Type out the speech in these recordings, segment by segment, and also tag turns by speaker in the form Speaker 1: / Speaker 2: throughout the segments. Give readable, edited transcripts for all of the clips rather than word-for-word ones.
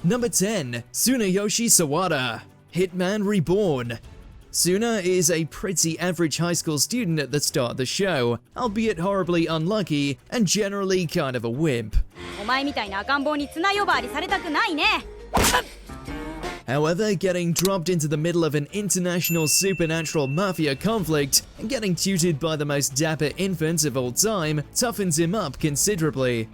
Speaker 1: Number 10. Tsunayoshi Sawada, Hitman Reborn. Suna is a pretty average high school student at the start of the show, albeit horribly unlucky and generally kind of a wimp. However, getting dropped into the middle of an international supernatural mafia conflict and getting tutored by the most dapper infant of all time toughens him up considerably.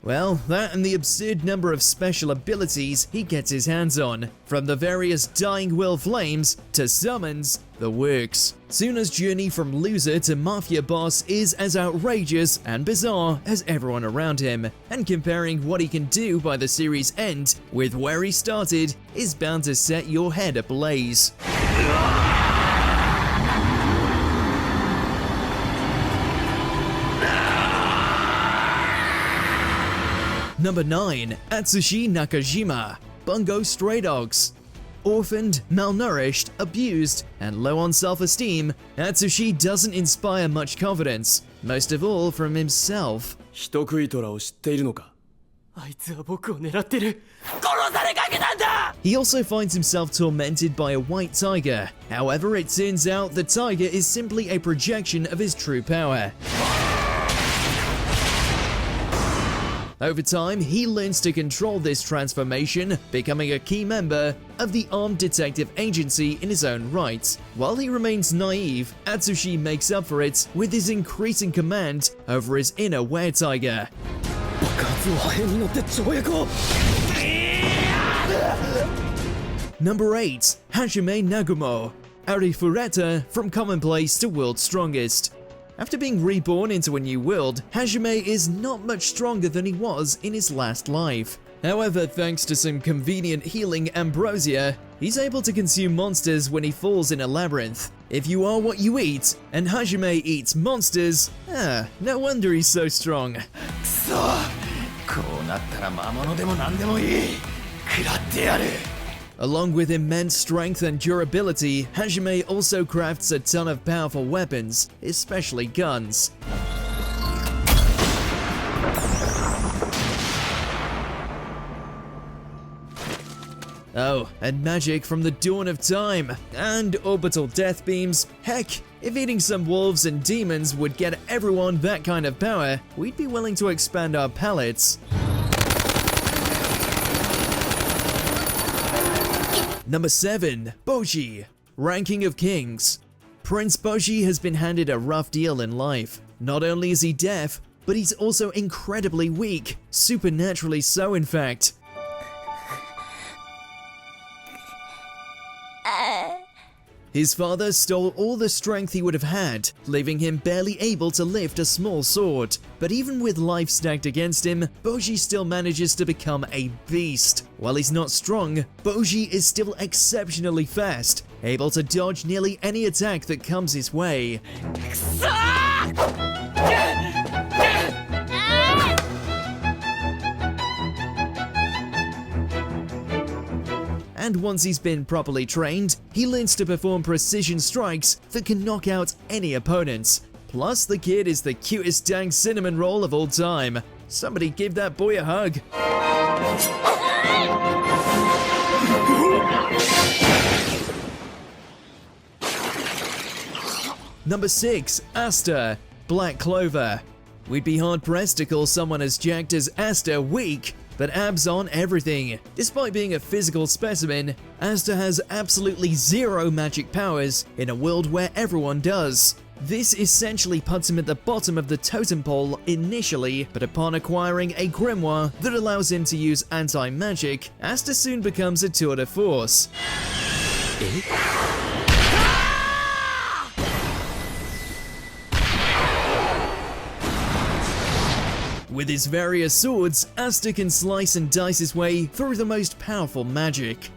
Speaker 1: Well, that and the absurd number of special abilities he gets his hands on, from the various dying will flames to summons, the works. Suna's journey from loser to mafia boss is as outrageous and bizarre as everyone around him, and comparing what he can do by the series' end with where he started is bound to set your head ablaze. Number 9. Atsushi Nakajima, Bungo Stray Dogs. Orphaned, malnourished, abused, and low on self-esteem, Atsushi doesn't inspire much confidence, most of all from himself. He also finds himself tormented by a white tiger. However, it turns out the tiger is simply a projection of his true power. Over time, he learns to control this transformation, becoming a key member of the armed detective agency in his own right. While he remains naive, Atsushi makes up for it with his increasing command over his inner were-tiger. Number 8. Hajime Nagumo, Arifureta from commonplace to world's strongest. After being reborn into a new world, Hajime is not much stronger than he was in his last life. However, thanks to some convenient healing ambrosia, he's able to consume monsters when he falls in a labyrinth. If you are what you eat, and Hajime eats monsters, no wonder he's so strong. Along with immense strength and durability, Hajime also crafts a ton of powerful weapons, especially guns. Oh, and magic from the dawn of time, and orbital death beams. Heck, if eating some wolves and demons would get everyone that kind of power, we'd be willing to expand our palettes. Number 7. Boji, Ranking of Kings. Prince Boji has been handed a rough deal in life. Not only is he deaf, but he's also incredibly weak, supernaturally so in fact. His father stole all the strength he would have had, leaving him barely able to lift a small sword. But even with life stacked against him, Boji still manages to become a beast. While he's not strong, Boji is still exceptionally fast, able to dodge nearly any attack that comes his way. And once he's been properly trained, he learns to perform precision strikes that can knock out any opponents. Plus, the kid is the cutest dang cinnamon roll of all time. Somebody give that boy a hug. Number 6. Asta, Black Clover. We'd be hard-pressed to call someone as jacked as Asta weak, but abs on everything. Despite being a physical specimen, Asta has absolutely zero magic powers in a world where everyone does. This essentially puts him at the bottom of the totem pole initially, but upon acquiring a grimoire that allows him to use anti-magic, Asta soon becomes a tour de force. With his various swords, Asta can slice and dice his way through the most powerful magic.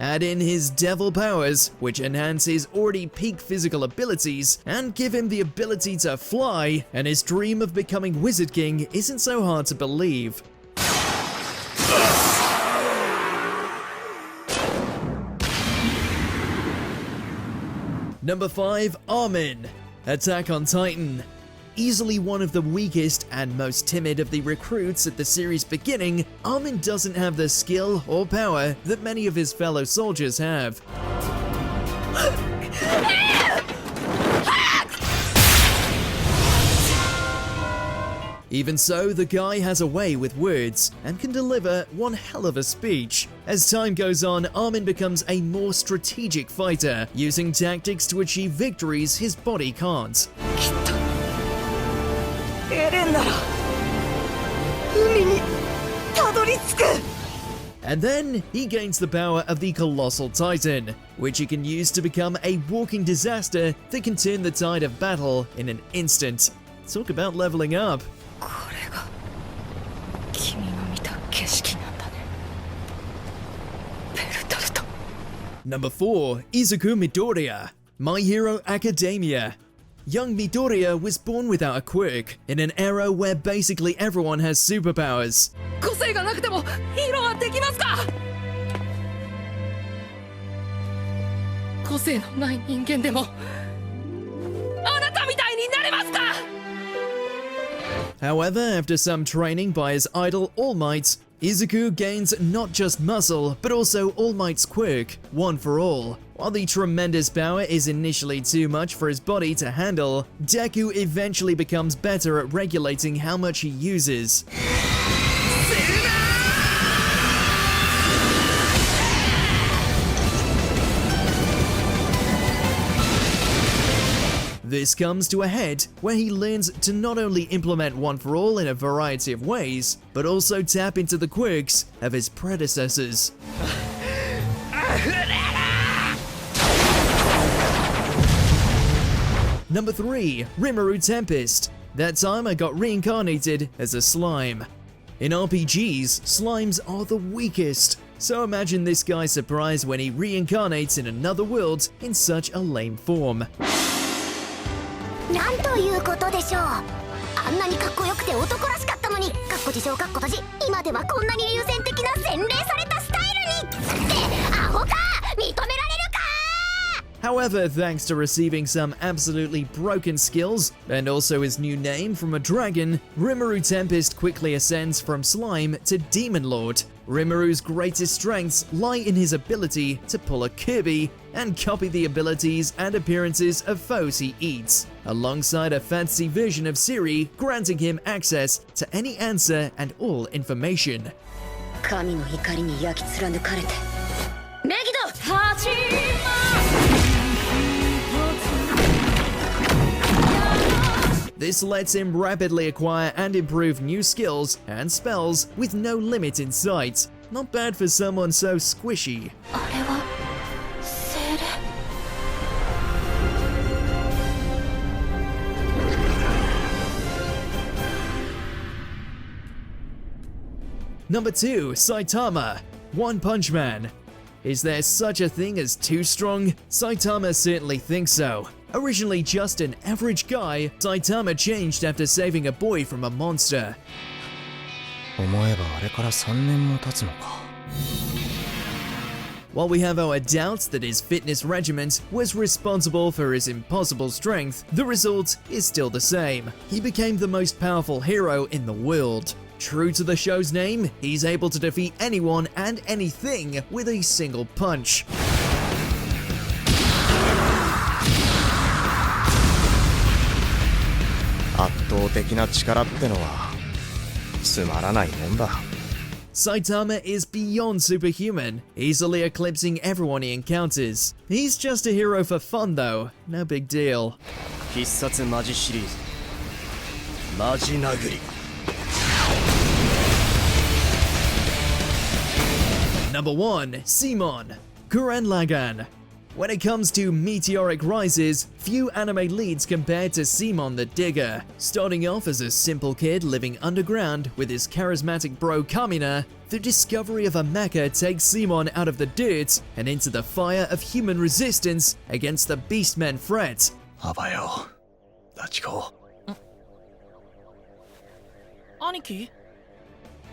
Speaker 1: Add in his devil powers, which enhance his already peak physical abilities, and give him the ability to fly, and his dream of becoming Wizard King isn't so hard to believe. Number 5. Armin, Attack on Titan. Easily one of the weakest and most timid of the recruits at the series' beginning, Armin doesn't have the skill or power that many of his fellow soldiers have. Even so, the guy has a way with words and can deliver one hell of a speech. As time goes on, Armin becomes a more strategic fighter, using tactics to achieve victories his body can't. And then he gains the power of the Colossal Titan, which he can use to become a walking disaster that can turn the tide of battle in an instant. Talk about leveling up. Number 4. Izuku Midoriya, My Hero Academia. Young Midoriya was born without a quirk, in an era where basically everyone has superpowers. However, after some training by his idol All Might, Izuku gains not just muscle, but also All Might's quirk, One for All. While the tremendous power is initially too much for his body to handle, Deku eventually becomes better at regulating how much he uses. This comes to a head where he learns to not only implement One for All in a variety of ways, but also tap into the quirks of his predecessors. Number 3. Rimuru Tempest. That time I got reincarnated as a slime. In RPGs, slimes are the weakest, so imagine this guy's surprise when he reincarnates in another world in such a lame form.
Speaker 2: なんということでしょう。あんなにかっこよくて男らしかったのに、かっこ自称かっこ閉じ、今ではこんなに優先的な洗練されたスタイルに。ってアホか、認められるか。
Speaker 1: However, thanks to receiving some absolutely broken skills, and also his new name from a dragon, Rimuru Tempest quickly ascends from slime to Demon Lord. Rimuru's greatest strengths lie in his ability to pull a Kirby and copy the abilities and appearances of foes he eats, alongside a fancy version of Siri granting him access to any answer and all information.
Speaker 2: 神の怒りに焼き貫かれて。メギド。
Speaker 1: This lets him rapidly acquire and improve new skills and spells with no limit in sight. Not bad for someone so squishy.
Speaker 2: あれは精霊。
Speaker 1: Number 2. Saitama, One Punch Man. Is there such a thing as too strong? Saitama certainly thinks so. Originally just an average guy, Saitama changed after saving a boy from a monster.
Speaker 3: 思えばあれから3年も経つのか。
Speaker 1: While we have our doubts that his fitness regiment was responsible for his impossible strength, the result is still the same. He became the most powerful hero in the world. True to the show's name, he's able to defeat anyone and anything with a single punch.
Speaker 3: 圧倒的な力ってのはつまらないもんだ。
Speaker 1: Saitama is beyond superhuman, easily eclipsing everyone he encounters. He's just a hero for fun though, no big deal.
Speaker 3: 必殺マジシリーズマジ殴り。
Speaker 1: Number 1. Simon, Gurren Lagann. When it comes to meteoric rises, few anime leads compared to Simon the Digger. Starting off as a simple kid living underground with his charismatic bro Kamina, the discovery of a mecha takes Simon out of the dirt and into the fire of human resistance against the Beastmen threat.
Speaker 3: アバよダチコ
Speaker 4: 兄貴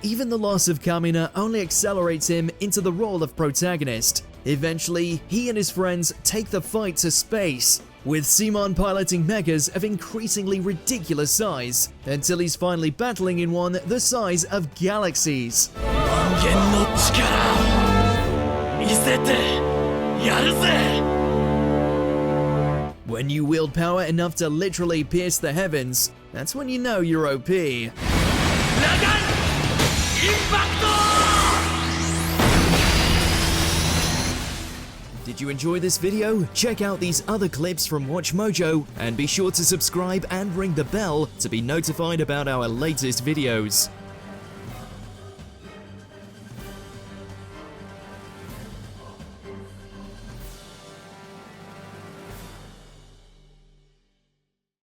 Speaker 1: Even the loss of Kamina only accelerates him into the role of protagonist. Eventually, he and his friends take the fight to space, with Simon piloting mechas of increasingly ridiculous size, until he's finally battling in one the size of galaxies.
Speaker 4: 人間の力見せてやるぜ
Speaker 1: When you wield power enough to literally pierce the heavens, that's when you know you're OP.
Speaker 4: ラガンインパクト
Speaker 1: Did you enjoy this video? Check out these other clips from WatchMojo and be sure to subscribe and ring the bell to be notified about our latest videos.